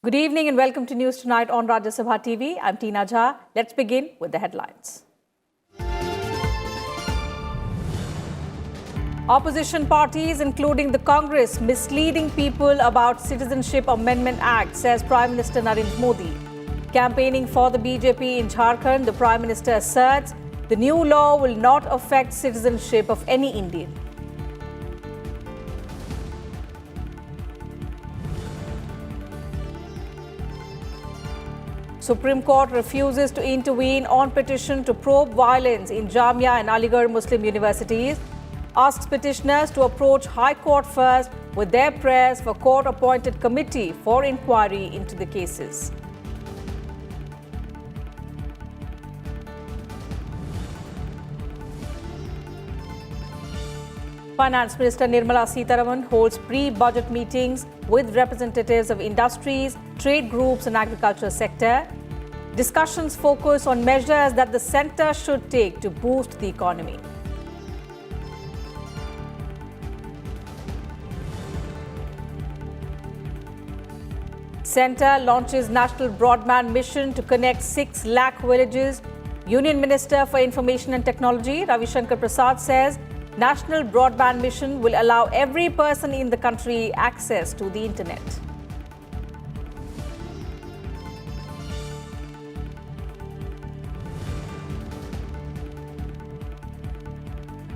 Good evening and welcome to News Tonight on Rajya Sabha TV. I'm Tina Jha. Let's begin with the headlines. Opposition parties, including the Congress, misleading people about Citizenship Amendment Act, says Prime Minister Narendra Modi. Campaigning for the BJP in Jharkhand, the Prime Minister asserts the new law will not affect citizenship of any Indian. Supreme Court refuses to intervene on petition to probe violence in Jamia and Aligarh Muslim universities. Asks petitioners to approach High Court first with their prayers for court-appointed committee for inquiry into the cases. Finance Minister Nirmala Sitharaman holds pre-budget meetings with representatives of industries, trade groups and agriculture sector. Discussions focus on measures that the centre should take to boost the economy. Centre launches national broadband mission to connect 6 lakh villages. Union Minister for Information and Technology Ravi Shankar Prasad says national broadband mission will allow every person in the country access to the internet.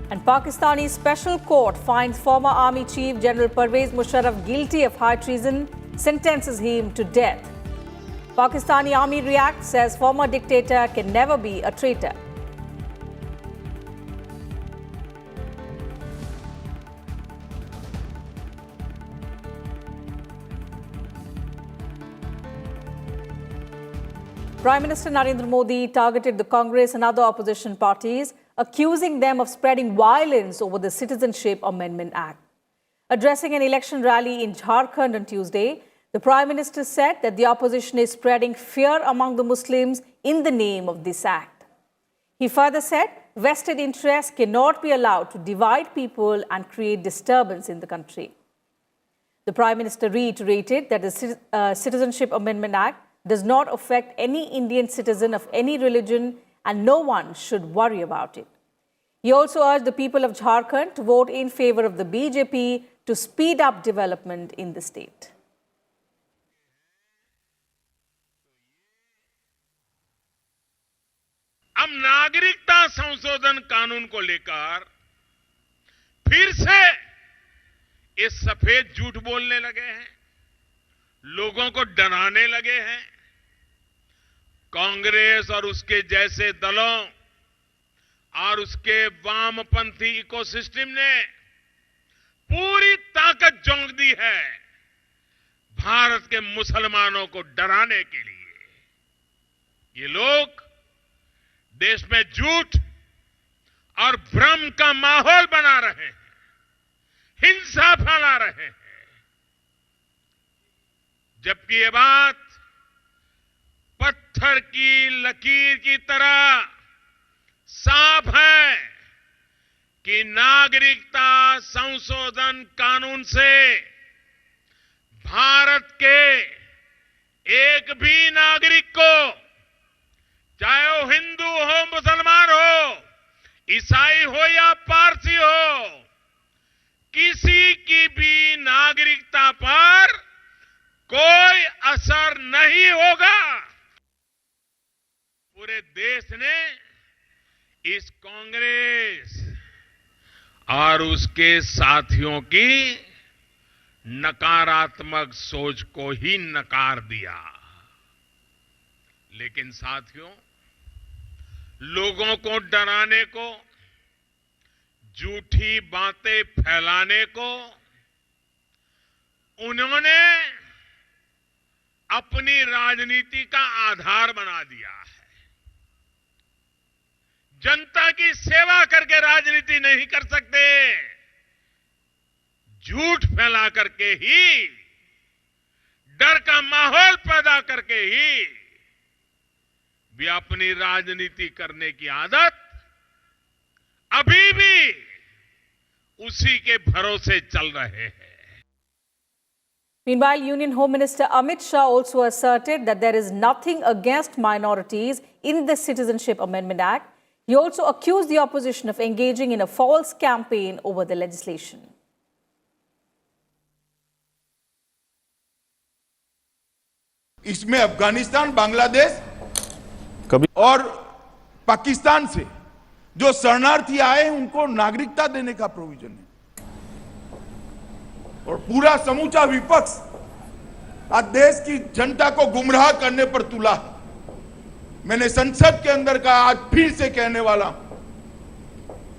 And Pakistani Special Court finds former Army Chief General Pervez Musharraf guilty of high treason, sentences him to death. Pakistani Army reacts, says former dictator can never be a traitor. Prime Minister Narendra Modi targeted the Congress and other opposition parties, accusing them of spreading violence over the Citizenship Amendment Act. Addressing an election rally in Jharkhand on Tuesday, the Prime Minister said that the opposition is spreading fear among the Muslims in the name of this act. He further said vested interests cannot be allowed to divide people and create disturbance in the country. The Prime Minister reiterated that the Citizenship Amendment Act does not affect any Indian citizen of any religion and no one should worry about it. He also urged the people of Jharkhand to vote in favor of the BJP to speed up development in the state. अब नागरिकता संशोधन कानून को लेकर फिर से ये सफेद झूठ बोलने लगे हैं, लोगों को डराने लगे हैं। कांग्रेस और उसके जैसे दलों और उसके वामपंथी इकोसिस्टम ने पूरी ताकत झोंक दी है भारत के मुसलमानों को डराने के लिए। ये लोग देश में झूठ और भ्रम का माहौल बना रहे हैं, हिंसा फैला रहे हैं, जबकि ये बात पत्थर की लकीर की तरह साफ है कि नागरिकता संशोधन कानून से भारत के एक भी नागरिक को, चाहे वो हिंदू हो, मुसलमान हो, ईसाई हो या पारसी हो, किसी की भी नागरिकता पर कोई असर नहीं होगा। पूरे देश ने इस कांग्रेस और उसके साथियों की नकारात्मक सोच को ही नकार दिया। लेकिन साथियों, लोगों को डराने को, झूठी बातें फैलाने को उन्होंने अपनी राजनीति का आधार बना दिया है। जनता की सेवा करके राजनीति नहीं कर सकते, झूठ फैला करके ही, डर का माहौल पैदा करके ही वे अपनी राजनीति करने की आदत उसी के भरोसे चल रहे हैं। Meanwhile, Union Home Minister Amit Shah also asserted that there is nothing against minorities in the Citizenship Amendment Act. He also accused the opposition of engaging in a false campaign over the legislation. इसमें अफगानिस्तान, बांग्लादेश और पाकिस्तान से जो शरणार्थी आए हैं उनको नागरिकता देने का प्रोविजन है और पूरा समूचा विपक्ष आज देश की जनता को गुमराह करने पर तुला है। मैंने संसद के अंदर का आज फिर से कहने वाला हूं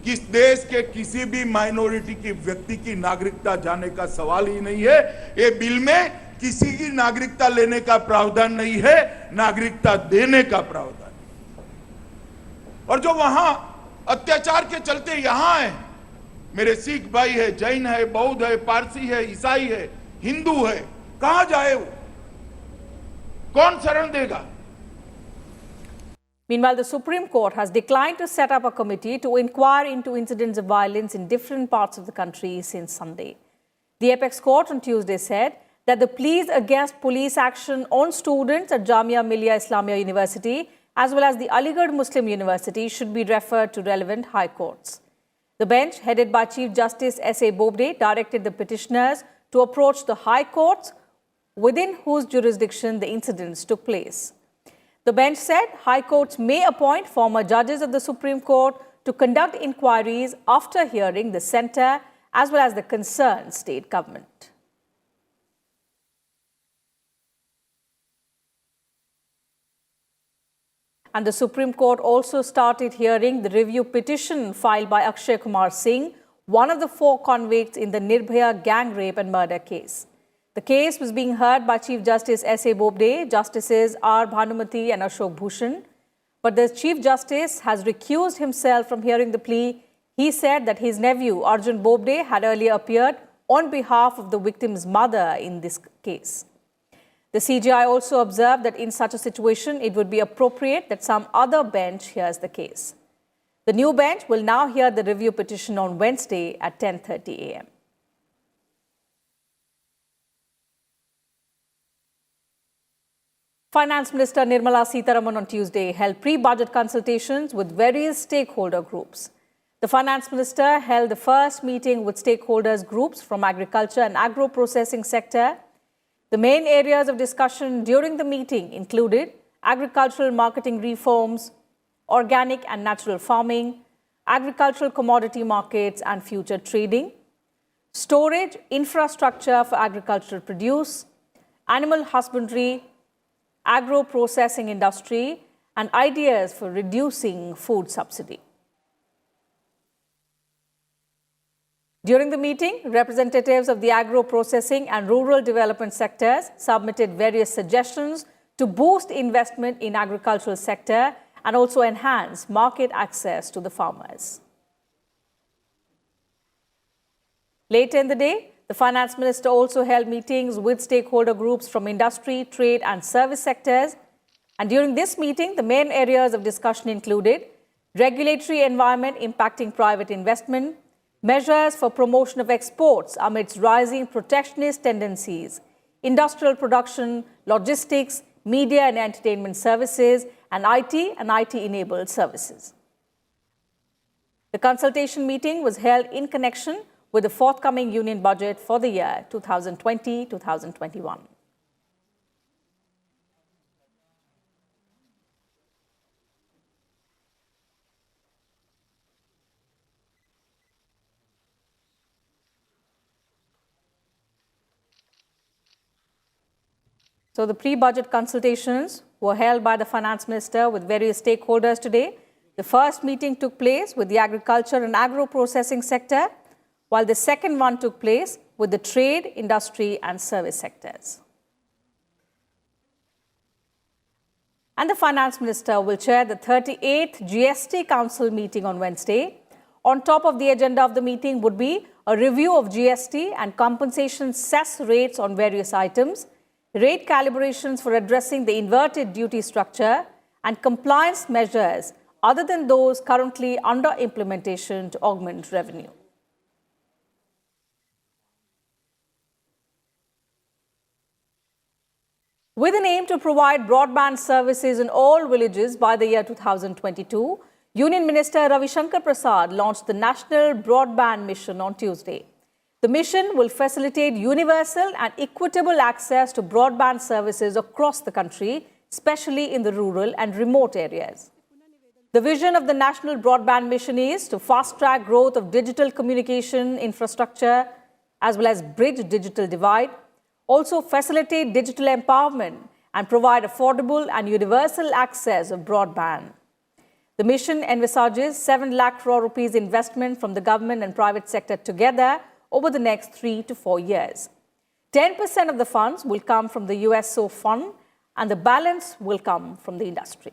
कि इस देश के किसी भी माइनॉरिटी की व्यक्ति की नागरिकता जाने का सवाल ही नहीं है। ये बिल में किसी की नागरिकता लेने का प्रावधान नहीं है, नागरिकता देने का प्रावधान है। और जो वहां अत्याचार के चलते यहां है, मेरे सिख भाई है, जैन है, बौद्ध है, पारसी है, ईसाई है, हिंदू है, कहां जाए वो? कौन शरण देगा? Meanwhile, the Supreme Court has declined to set up a committee to inquire into incidents of violence in different parts of the country since Sunday. The Apex Court on Tuesday said that the pleas against police action on students at Jamia Millia Islamia University as well as the Aligarh Muslim University should be referred to relevant high courts. The bench, headed by Chief Justice S.A. Bobde, directed the petitioners to approach the high courts within whose jurisdiction the incidents took place. The bench said high courts may appoint former judges of the Supreme Court to conduct inquiries after hearing the centre as well as the concerned state government. And the Supreme Court also started hearing the review petition filed by Akshay Kumar Singh, one of the 4 convicts in the Nirbhaya gang rape and murder case. The case was being heard by Chief Justice S.A. Bobde, Justices R. Bhanumati and Ashok Bhushan. But the Chief Justice has recused himself from hearing the plea. He said that his nephew, Arjun Bobde, had earlier appeared on behalf of the victim's mother in this case. The CJI also observed that in such a situation, it would be appropriate that some other bench hears the case. The new bench will now hear the review petition on Wednesday at 10:30 a.m. Finance Minister Nirmala Sitharaman on Tuesday held pre-budget consultations with various stakeholder groups. The Finance Minister held the first meeting with stakeholders groups from agriculture and agro-processing sector. The main areas of discussion during the meeting included agricultural marketing reforms, organic and natural farming, agricultural commodity markets and future trading, storage, infrastructure for agricultural produce, animal husbandry, agro-processing industry, and ideas for reducing food subsidy. During the meeting, representatives of the agro-processing and rural development sectors submitted various suggestions to boost investment in agricultural sector and also enhance market access to the farmers. Later in the day, the Finance Minister also held meetings with stakeholder groups from industry, trade and service sectors. And during this meeting, the main areas of discussion included regulatory environment impacting private investment, measures for promotion of exports amidst rising protectionist tendencies, industrial production, logistics, media and entertainment services, and IT-enabled services. The consultation meeting was held in connection with the forthcoming union budget for the year 2020-2021. So the pre-budget consultations were held by the Finance Minister with various stakeholders today. The first meeting took place with the agriculture and agro-processing sector, while the second one took place with the trade, industry and service sectors. And the Finance Minister will chair the 38th GST Council meeting on Wednesday. On top of the agenda of the meeting would be a review of GST and compensation cess rates on various items, rate calibrations for addressing the inverted duty structure, and compliance measures other than those currently under implementation to augment revenue. With an aim to provide broadband services in all villages by the year 2022, Union Minister Ravi Shankar Prasad launched the National Broadband Mission on Tuesday. The mission will facilitate universal and equitable access to broadband services across the country, especially in the rural and remote areas. The vision of the National Broadband Mission is to fast-track growth of digital communication infrastructure as well as bridge digital divide, also facilitate digital empowerment and provide affordable and universal access of broadband. The mission envisages 7 lakh crore rupees investment from the government and private sector together over the next 3 to 4 years. 10% of the funds will come from the USO fund and the balance will come from the industry.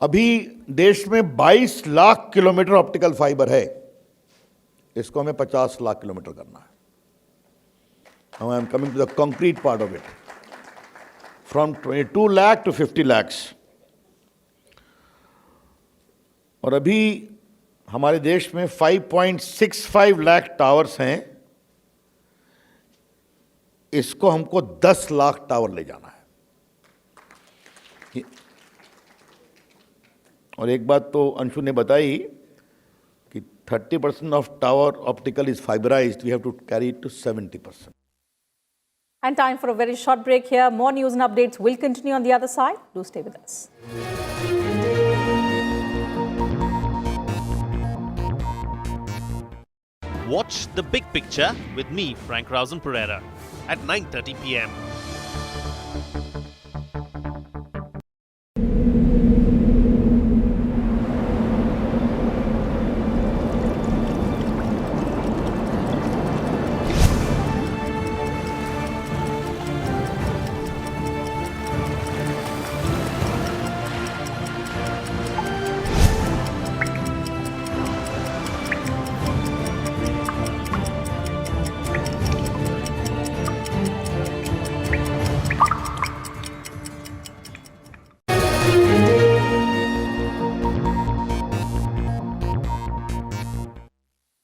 अभी देश में 22 lakh kilometre optical fibre है, इसको हमें 50 lakh kilometre करना है. Now I am coming to the concrete part of it. From 22 lakh to 50 lakhs. और अभी हमारे देश में 5.65 लाख टावर्स हैं, इसको हमको 10 लाख टावर ले जाना है. और एक बात तो अंशु ने बताई कि 30% of tower optical is fiberized. We have to carry it to 70%. And time for a very short break here. More news and updates will continue on the other side. Do stay with us. Watch The Big Picture with me, Frank Rausen Pereira, at 9:30 p.m.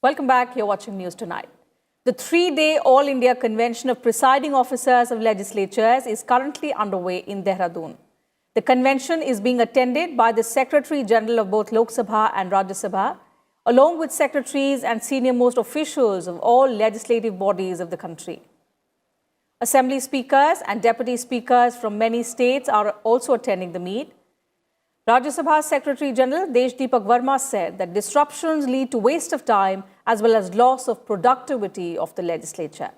Welcome back. You're watching News Tonight. The 3-day All India Convention of Presiding Officers of Legislatures is currently underway in Dehradun. The convention is being attended by the Secretary General of both Lok Sabha and Rajya Sabha, along with secretaries and senior-most officials of all legislative bodies of the country. Assembly speakers and deputy speakers from many states are also attending the meet. Rajya Sabha Secretary General Deshdeepak Verma said that disruptions lead to waste of time as well as loss of productivity of the legislature.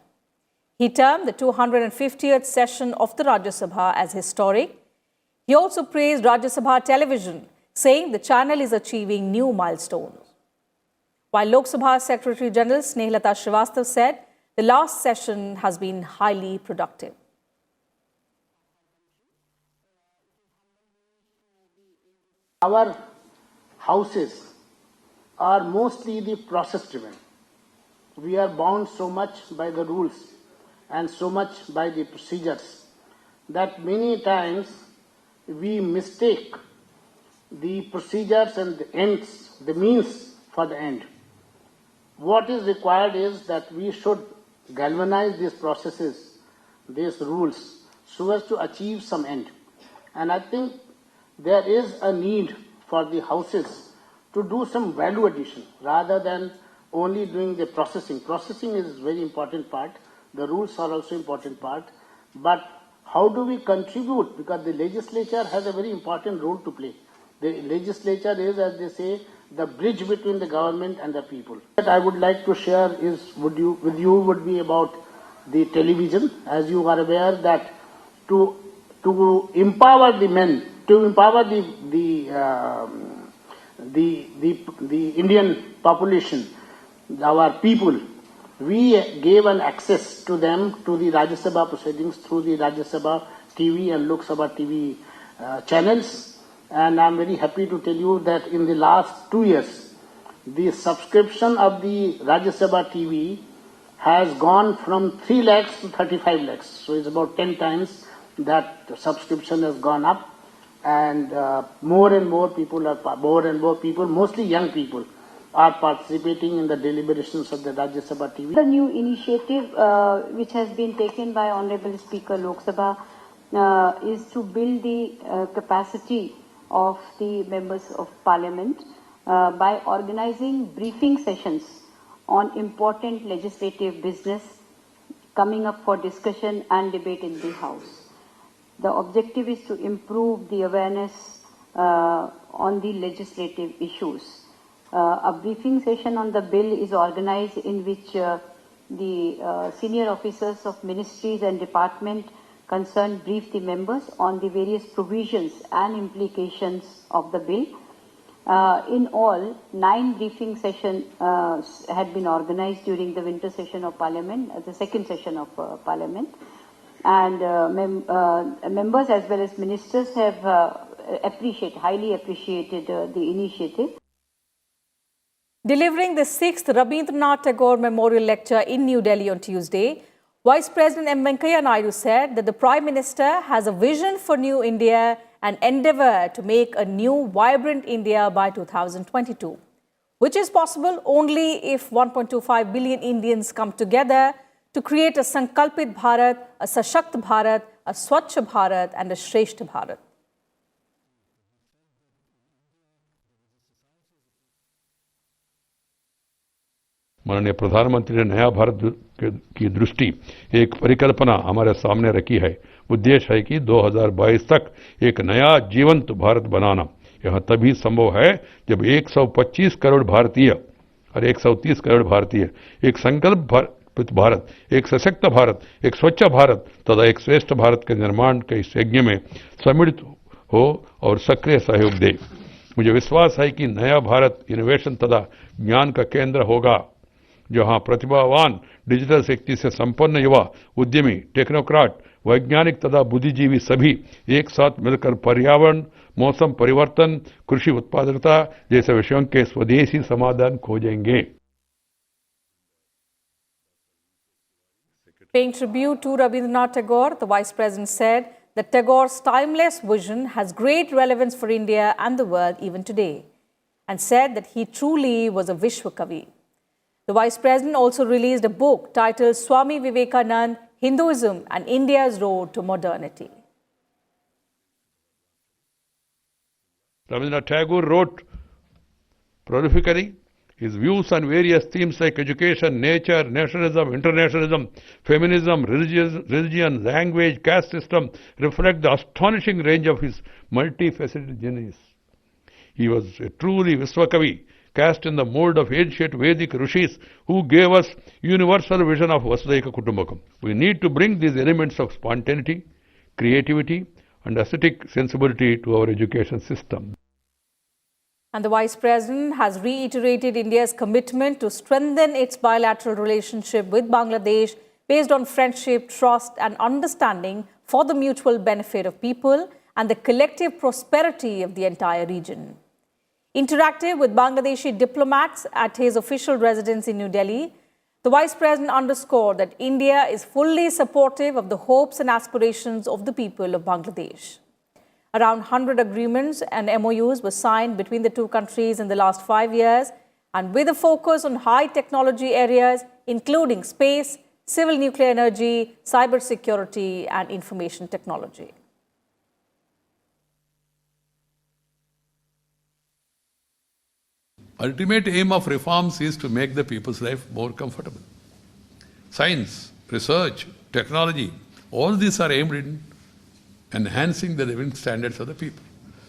He termed the 250th session of the Rajya Sabha as historic. He also praised Rajya Sabha television, saying the channel is achieving new milestones. While Lok Sabha Secretary General Snehlata Srivastava said the last session has been highly productive. Our houses are mostly the process driven. We are bound so much by the rules and so much by the procedures that many times we mistake the procedures and the ends, the means for the end. What is required is that we should galvanize these processes, these rules, so as to achieve some end. And I think there is a need for the houses to do some value addition rather than only doing the processing. Processing is a very important part. The rules are also important part. But how do we contribute? Because the legislature has a very important role to play. The legislature is, as they say, the bridge between the government and the people. What I would like to share is with you would be about the television. As you are aware that to empower the men, to empower the Indian population, our people, we gave an access to them to the Rajya Sabha proceedings through the Rajya Sabha TV and Lok Sabha TV channels. And I'm very happy to tell you that in the last 2 years, the subscription of the Rajya Sabha TV has gone from 3 lakhs to 35 lakhs. So it's about 10 times that the subscription has gone up. And more and more people, mostly young people, are participating in the deliberations of the Rajya Sabha TV. The new initiative which has been taken by Honorable Speaker Lok Sabha is to build the capacity of the members of Parliament by organizing briefing sessions on important legislative business coming up for discussion and debate in the House. The objective is to improve the awareness on the legislative issues. A briefing session on the bill is organized in which the senior officers of ministries and department concerned brief the members on the various provisions and implications of the bill. In all, 9 briefing sessions had been organized during the winter session of Parliament, the second session of Parliament. And members as well as ministers have highly appreciated the initiative. Delivering the 6th Rabindranath Tagore Memorial Lecture in New Delhi on Tuesday, Vice President M. Venkaiah Naidu said that the Prime Minister has a vision for New India and endeavour to make a new, vibrant India by 2022, which is possible only if 1.25 billion Indians come together to create a Sankalpit Bharat, a Sashakt Bharat, a Swachh Bharat and a Shreshth Bharat. माननीय प्रधानमंत्री ने नया भारत की दृष्टि एक परिकल्पना हमारे सामने रखी है। उद्देश्य है कि 2022 तक एक नया जीवंत भारत बनाना। यह तभी संभव है जब 125 करोड़ भारतीय और 130 करोड़ भारतीय एक संकल्प भारत, एक सशक्त भारत, एक स्वच्छ भारत तथा एक श्रेष्ठ भारत के निर्माण के इस यज्ञ में सम्मिलित हो और सक्रिय सहयोग दे। मुझे विश्वास है कि नया भारत इनोवेशन तथा ज्ञान का केंद्र होगा, जहां प्रतिभावान डिजिटल शक्ति से संपन्न युवा, उद्यमी, टेक्नोक्रेट, वैज्ञानिक तथा बुद्धिजीवी सभी एक साथ मिलकर पर्यावरण, मौसम परिवर्तन, कृषि उत्पादकता जैसे विषयों के स्वदेशी समाधान खोजेंगे। Paying tribute to Rabindranath Tagore, the Vice President said that Tagore's timeless vision has great relevance for India and the world even today, and said that he truly was a Vishwakavi. The Vice President also released a book titled Swami Vivekanand, Hinduism and India's Road to Modernity. Rabindranath Tagore wrote prolifically. His views on various themes like education, nature, nationalism, internationalism, feminism, religion, language, caste system reflect the astonishing range of his multifaceted genius. He was a truly Vishwakavi, cast in the mold of ancient Vedic rishis who gave us universal vision of Vasudhaiva Kutumbakam. We need to bring these elements of spontaneity, creativity and aesthetic sensibility to our education system. And the Vice President has reiterated India's commitment to strengthen its bilateral relationship with Bangladesh based on friendship, trust and understanding for the mutual benefit of people and the collective prosperity of the entire region. Interactive with Bangladeshi diplomats at his official residence in New Delhi, the Vice President underscored that India is fully supportive of the hopes and aspirations of the people of Bangladesh. Around 100 agreements and MOUs were signed between the two countries in the last 5 years, and with a focus on high technology areas, including space, civil nuclear energy, cybersecurity, and information technology. Ultimate aim of reforms is to make the people's life more comfortable. Science, research, technology, all these are aimed in enhancing the living standards of the people.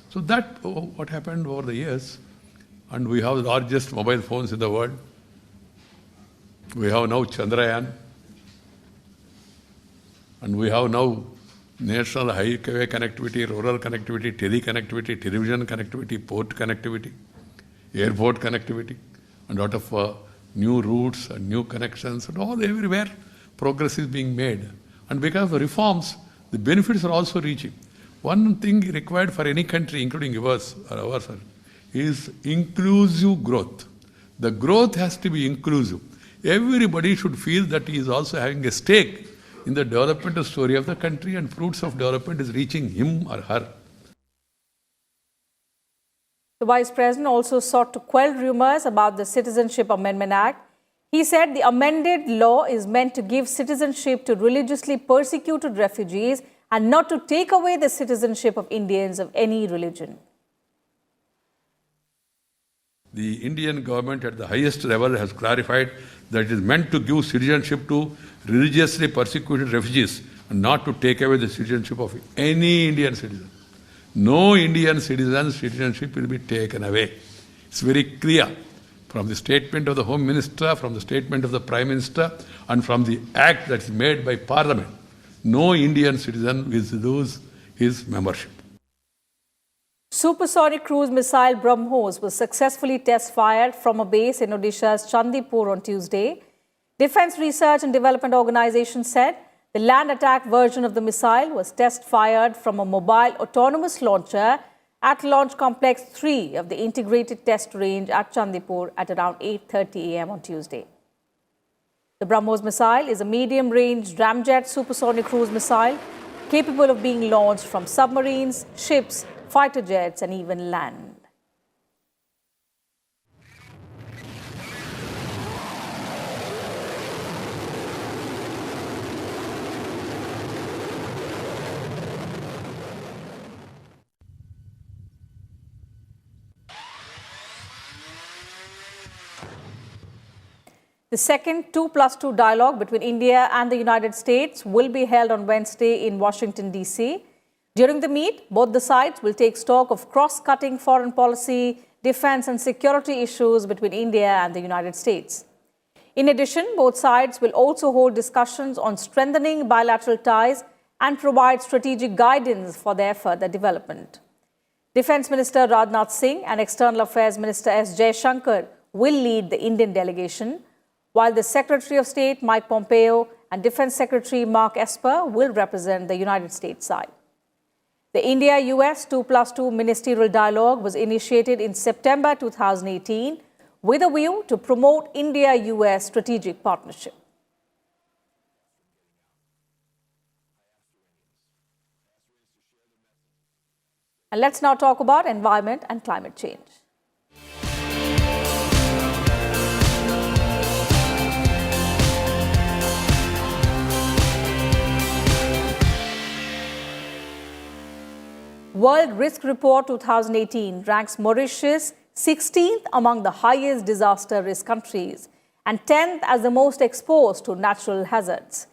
So that what happened over the years, and we have the largest mobile phones in the world. We have now Chandrayaan, and we have now national highway connectivity, rural connectivity, tele-connectivity, television connectivity, port connectivity, airport connectivity, and a lot of new routes and new connections, and all everywhere progress is being made. And because of reforms, the benefits are also reaching. One thing required for any country, including yours or ours, is inclusive growth. The growth has to be inclusive. Everybody should feel that he is also having a stake in the development story of the country, and fruits of development is reaching him or her. The Vice President also sought to quell rumors about the Citizenship Amendment Act. He said the amended law is meant to give citizenship to religiously persecuted refugees and not to take away the citizenship of Indians of any religion. The Indian government at the highest level has clarified that it is meant to give citizenship to religiously persecuted refugees and not to take away the citizenship of any Indian citizen. No Indian citizen's citizenship will be taken away. It's very clear from the statement of the Home Minister, from the statement of the Prime Minister, and from the act that is made by Parliament. No Indian citizen will lose his membership. Supersonic cruise missile BrahMos was successfully test-fired from a base in Odisha's Chandipur on Tuesday. Defense Research and Development Organization said the land attack version of the missile was test-fired from a mobile autonomous launcher at Launch Complex 3 of the Integrated Test Range at Chandipur at around 8:30 a.m. on Tuesday. The BrahMos missile is a medium-range ramjet supersonic cruise missile capable of being launched from submarines, ships, fighter jets, and even land. The second 2+2 dialogue between India and the United States will be held on Wednesday in Washington, D.C. During the meet, both the sides will take stock of cross-cutting foreign policy, defense and security issues between India and the United States. In addition, both sides will also hold discussions on strengthening bilateral ties and provide strategic guidance for their further development. Defense Minister Rajnath Singh and External Affairs Minister S. Jaishankar will lead the Indian delegation, while the Secretary of State Mike Pompeo and Defense Secretary Mark Esper will represent the United States side. The India-US 2+2 ministerial dialogue was initiated in September 2018 with a view to promote India-US strategic partnership. And let's now talk about environment and climate change. World Risk Report 2018 ranks Mauritius 16th among the highest disaster risk countries and 10th as the most exposed to natural hazards.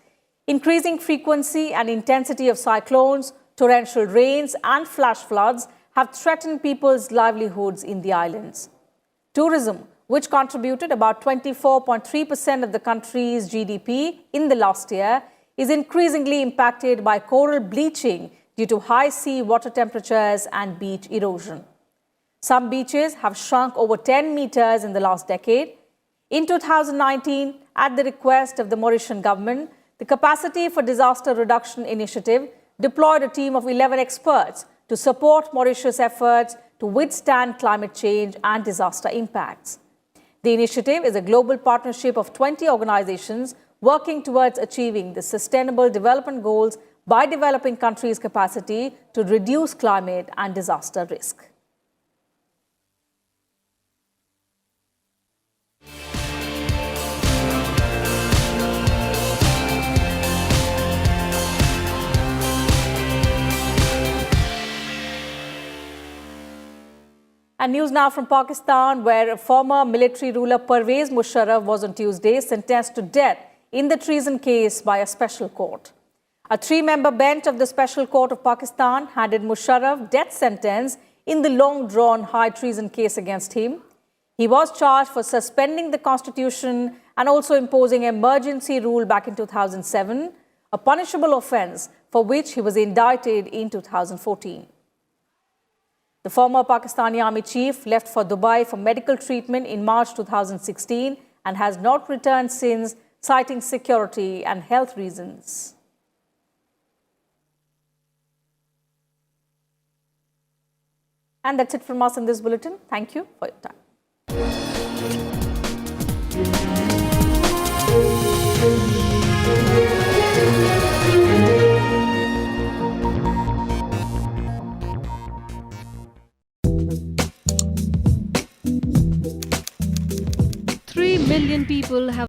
Increasing frequency and intensity of cyclones, torrential rains and flash floods have threatened people's livelihoods in the islands. Tourism, which contributed about 24.3% of the country's GDP in the last year, is increasingly impacted by coral bleaching due to high sea water temperatures and beach erosion. Some beaches have shrunk over 10 meters in the last decade. In 2019, at the request of the Mauritian government, the Capacity for Disaster Reduction Initiative deployed a team of 11 experts to support Mauritius' efforts to withstand climate change and disaster impacts. The initiative is a global partnership of 20 organizations working towards achieving the Sustainable Development Goals by developing countries' capacity to reduce climate and disaster risk. And news now from Pakistan, where former military ruler Pervez Musharraf was on Tuesday sentenced to death in the treason case by a special court. A 3-member bench of the Special Court of Pakistan handed Musharraf death sentence in the long-drawn high treason case against him. He was charged for suspending the constitution and also imposing emergency rule back in 2007, a punishable offence for which he was indicted in 2014. The former Pakistani Army chief left for Dubai for medical treatment in March 2016 and has not returned since, citing security and health reasons. And that's it from us in this bulletin. Thank you for your time. million people have